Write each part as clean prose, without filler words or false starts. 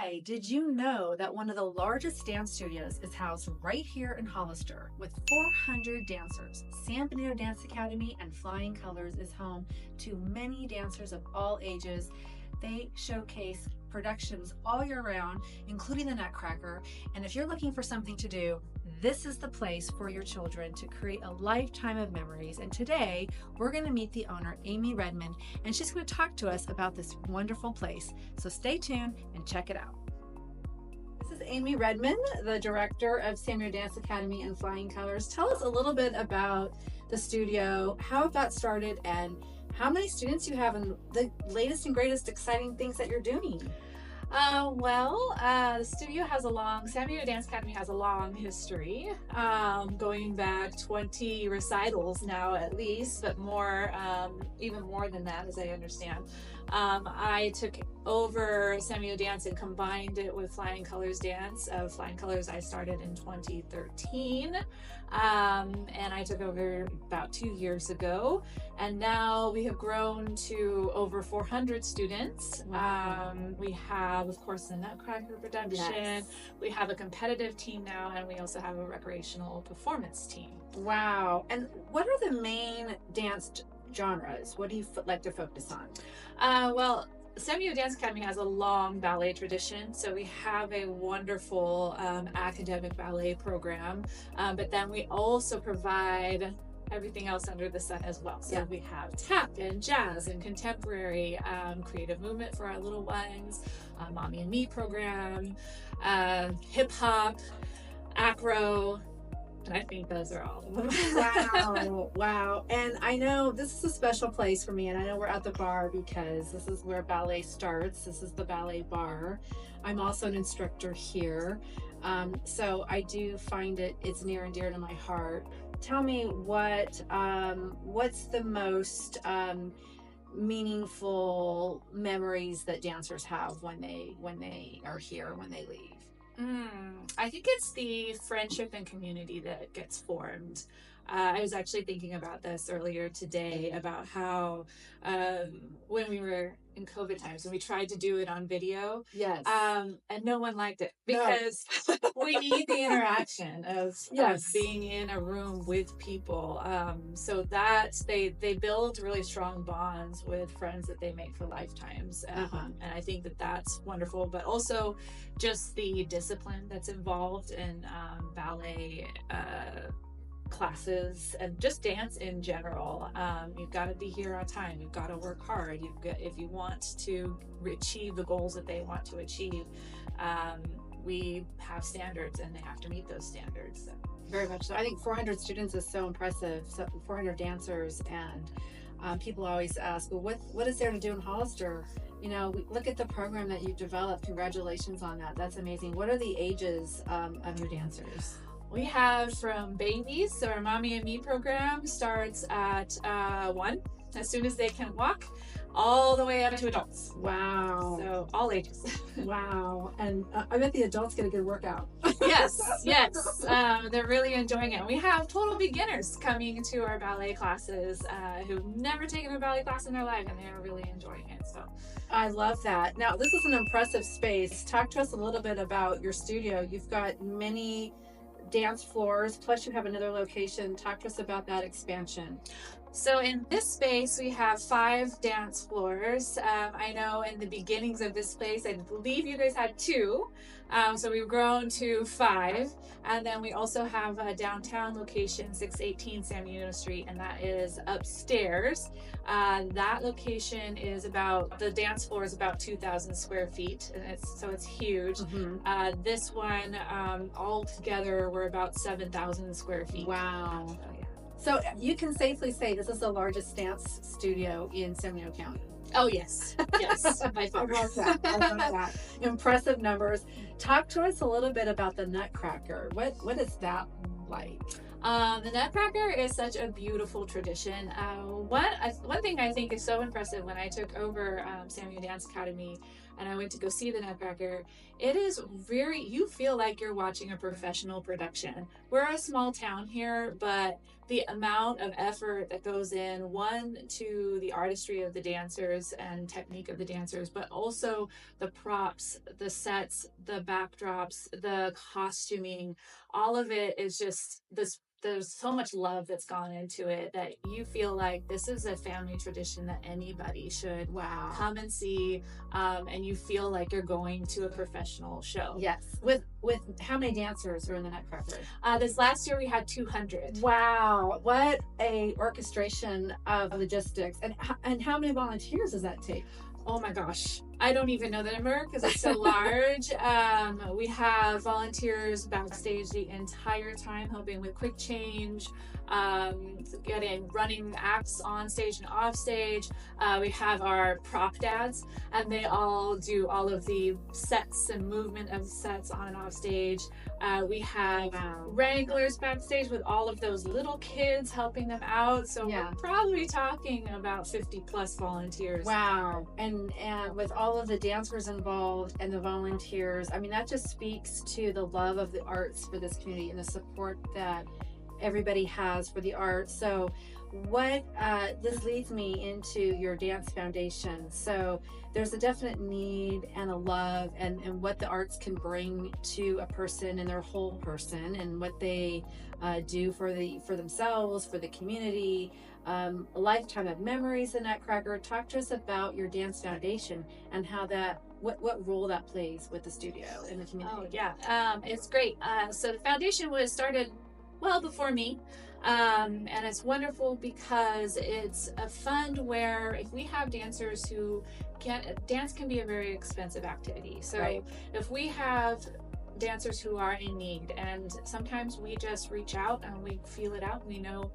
Hi, did you know that one of the largest dance studios is housed right here in Hollister with 400 dancers? San Benito Dance Academy and Flying Colors is home to many dancers of all ages. They showcase productions all year round, including the Nutcracker. And if you're looking for something to do, this is the place for your children to create a lifetime of memories. And today we're going to meet the owner, Amy Redmond, and she's going to talk to us about this wonderful place. So stay tuned and check it out. This is Amy Redmond, the director of San Benito Dance Academy and Flying Colors. Tell us a little bit about the studio, how it got started, and how many students you have, and the latest and greatest exciting things that you're doing. The studio has San Benito Dance Academy has a long history, going back 20 recitals now at least, but more, even more than that, as I understand. I took over San Benito Dance and combined it with Flying Colors Dance. Flying Colors I started in 2013, and I took over about 2 years ago, and now we have grown to over 400 students. Wow. We have, of course, the Nutcracker production. Yes. We have a competitive team now, and we also have a recreational performance team. Wow. And what are the main dance genres? What do you like to focus on? San Benito Dance Academy has a long ballet tradition, so we have a wonderful academic ballet program, but then we also provide everything else under the sun as well. So we have tap and jazz and contemporary, creative movement for our little ones, Mommy and Me program, hip hop, acro, and I think those are all of them. Wow. Wow. And I know this is a special place for me, and I know we're at the bar because this is where ballet starts. This is the ballet bar. I'm also an instructor here. So I do find it's near and dear to my heart. Tell me what's the most meaningful memories that dancers have when they are here, when they leave? I think it's the friendship and community that gets formed. I was actually thinking about this earlier today about how when we were in COVID times, when we tried to do it on video, Yes, and no one liked it because we need the interaction of being in a room with people. So that they build really strong bonds with friends that they make for lifetimes, and I think that that's wonderful. But also just the discipline that's involved in ballet classes and just dance in general. You've got to be here on time. You've got to work hard. If you want to achieve the goals that they want to achieve, we have standards and they have to meet those standards. So. Very much so. I think 400 students is so impressive. So 400 dancers, and people always ask, well, what is there to do in Hollister? You know, look at the program that you've developed. Congratulations on that. That's amazing. What are the ages of your dancers? We have from babies, so our Mommy and Me program starts at 1, as soon as they can walk, all the way up to adults. Wow. So all ages. Wow. And I bet the adults get a good workout. Yes. They're really enjoying it. We have total beginners coming to our ballet classes who've never taken a ballet class in their life, and they're really enjoying it. So I love that. Now, this is an impressive space. Talk to us a little bit about your studio. You've got many dance floors, plus you have another location. Talk to us about that expansion. So in this space, we have 5 dance floors. I know in the beginnings of this place, I believe you guys had 2. So we've grown to 5. And then we also have a downtown location, 618 San Benito Street, and that is upstairs. That location is the dance floor is about 2,000 square feet, and it's huge. This one, all together, we're about 7,000 square feet. Wow. So you can safely say this is the largest dance studio in San Benito County. Oh, yes, by far. I love that. I love that. Impressive numbers. Talk to us a little bit about the Nutcracker. What is that like? The Nutcracker is such a beautiful tradition. One thing I think is so impressive when I took over San Benito Dance Academy, and I went to go see the Nutcracker, it is you feel like you're watching a professional production. We're a small town here, but the amount of effort that goes in, one, to the artistry of the dancers and technique of the dancers, but also the props, the sets, the backdrops, the costuming, all of it is just this. There's so much love that's gone into it that you feel like this is a family tradition that anybody should come and see, and you feel like you're going to a professional show. Yes. With how many dancers are in the Nutcracker? This last year we had 200. Wow, what a orchestration of logistics. And how many volunteers does that take? Oh my gosh, I don't even know the number because it's so large. We have volunteers backstage the entire time helping with quick change, running acts on stage and off stage. We have our prop dads, and they all do all of the sets and movement of sets on and off stage. We have wranglers backstage with all of those little kids helping them out. So we're probably talking about 50 plus volunteers. Wow. And with all of the dancers involved and the volunteers, I mean, that just speaks to the love of the arts for this community and the support that everybody has for the arts. So this leads me into your dance foundation. So there's a definite need and a love and what the arts can bring to a person and their whole person, and what they do for themselves, for the community. A lifetime of memories, the Nutcracker. Talk to us about your dance foundation and how what role that plays with the studio and the community. Oh yeah, it's great. So the foundation was started well before me. And it's wonderful because it's a fund where if we have dancers who dance can be a very expensive activity. So if we have dancers who are in need, and sometimes we just reach out and we feel it out. We know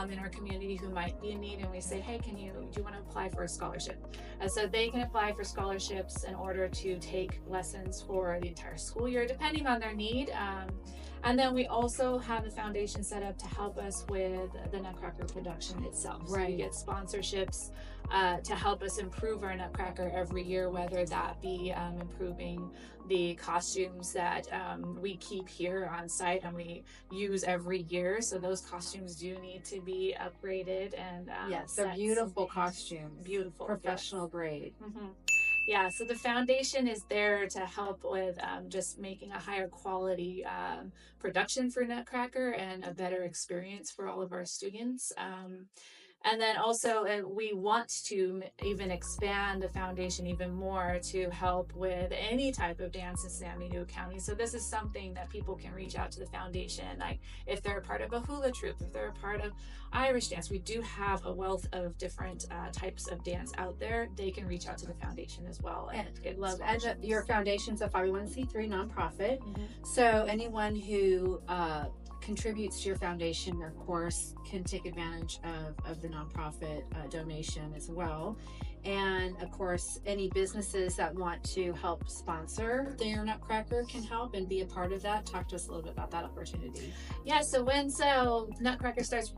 in our community who might be in need, and we say, hey, do you want to apply for a scholarship? And so they can apply for scholarships in order to take lessons for the entire school year, depending on their need. And then we also have the foundation set up to help us with the Nutcracker production itself. So we get sponsorships to help us improve our Nutcracker every year, whether that be improving the costumes that we keep here on site and we use every year. So those costumes do need to be upgraded. And yes, they're beautiful costumes. Beautiful. Professional grade. Mm-hmm. Yeah, so the foundation is there to help with just making a higher quality production for Nutcracker and a better experience for all of our students. And then also we want to even expand the foundation even more to help with any type of dance in San Benito County. So this is something that people can reach out to the foundation, like if they're a part of a hula troupe, if they're a part of Irish dance. We do have a wealth of different types of dance out there. They can reach out to the foundation as well. And your foundation's a 501c3 nonprofit. Mm-hmm. So anyone who contributes to your foundation, of course, can take advantage of the nonprofit donation as well. And of course, any businesses that want to help sponsor their Nutcracker can help and be a part of that. Talk to us a little bit about that opportunity. Yeah, so Nutcracker starts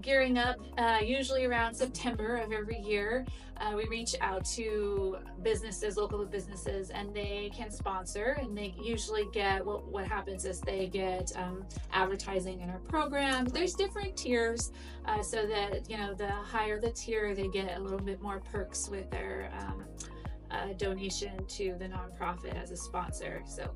gearing up, usually around September of every year, we reach out to local businesses, and they can sponsor, and they usually get what happens is they get advertising in our program. There's different tiers, so that the higher the tier, they get a little bit more perks with their donation to the nonprofit as a sponsor. So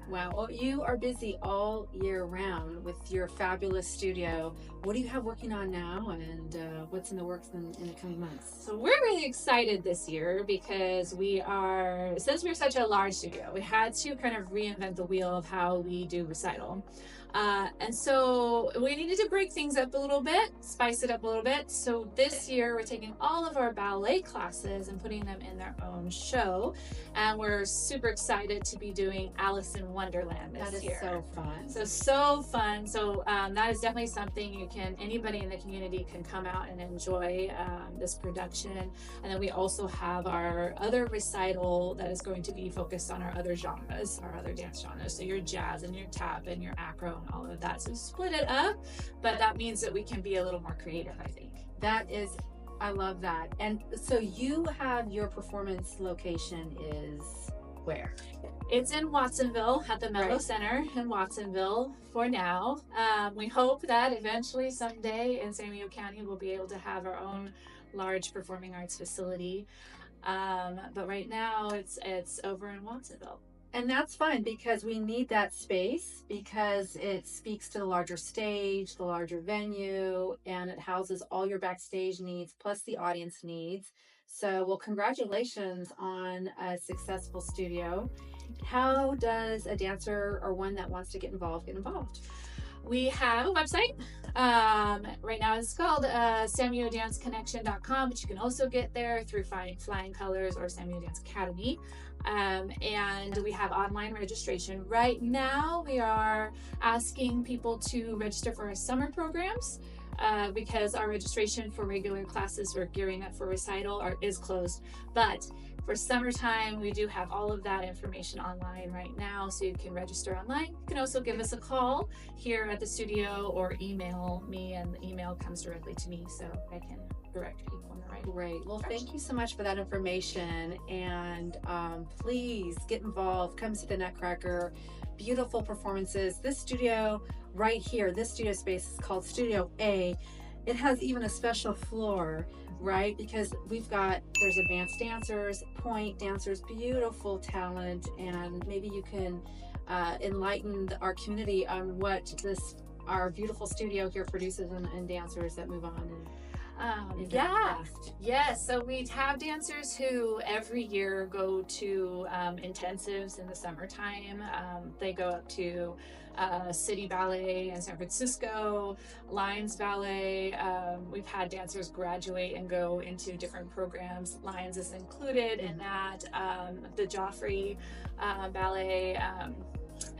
wow. Well, you are busy all year round with your fabulous studio. What do you have working on now, and what's in the works in the coming months? So we're really excited this year because since we're such a large studio, we had to kind of reinvent the wheel of how we do recital. And so we needed to break things up a little bit, spice it up a little bit. So this year we're taking all of our ballet classes and putting them in their own show. And we're super excited to be doing Alice in Wonderland this year. That is so fun. So fun. So that is definitely something anybody in the community can come out and enjoy this production. And then we also have our other recital that is going to be focused on our other genres, our other dance genres. So your jazz and your tap and your acro and all of that. So split it up, but that means that we can be a little more creative, I think. That is I love that. And so you have your performance location is where? It's in Watsonville at the Mello Right. Center in Watsonville for now. We hope that eventually someday in San Diego County we'll be able to have our own large performing arts facility. But right now it's over in Watsonville. And that's fine because we need that space because it speaks to the larger stage, the larger venue, and it houses all your backstage needs plus the audience needs. So, well, congratulations on a successful studio. How does a dancer or one that wants to get involved get involved? We have a website. Right now it's called SamioDanceConnection.com, but you can also get there through Flying Colors or Samio Dance Academy. And we have online registration. Right now, we are asking people to register for our summer programs because our registration for regular classes we're gearing up for recital is closed. But for summertime, we do have all of that information online right now, so you can register online. You can also give us a call here at the studio or email me, and the email comes directly to me, so I can direct people in the right Great. Well, direction. thank you so much for that information. And please get involved. Come see the Nutcracker. Beautiful performances. This studio right here, this studio space is called Studio A. It has even a special floor, right? Because there's advanced dancers, point dancers, beautiful talent, and maybe you can enlighten our community on what our beautiful studio here produces and dancers that move on Yes. So we have dancers who every year go to intensives in the summertime. They go up to City Ballet in San Francisco, Lions Ballet. We've had dancers graduate and go into different programs. Lions is included in that. The Joffrey Ballet.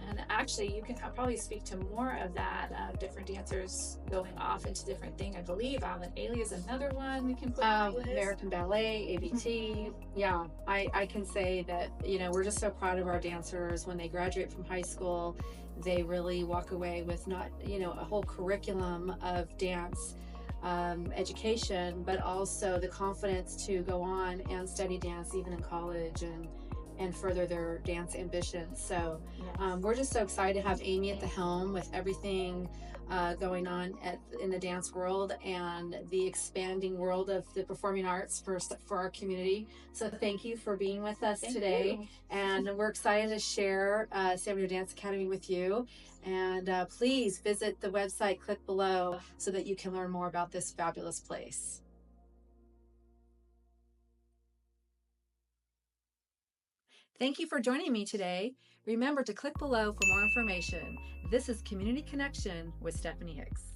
And actually, you can probably speak to more of that. Different dancers going off into different things. I believe Alan Ailey is another one we can put on the list. American Ballet, ABT. Yeah, I can say that, we're just so proud of our dancers. When they graduate from high school, they really walk away with not, a whole curriculum of dance education, but also the confidence to go on and study dance even in college and further their dance ambitions. So we're just so excited to have Amy at the helm with everything going on in the dance world and the expanding world of the performing arts for our community. So thank you for being with us today. And we're excited to share Samio Dance Academy with you. And please visit the website, click below, so that you can learn more about this fabulous place. Thank you for joining me today. Remember to click below for more information. This is Community Connection with Stephanie Hicks.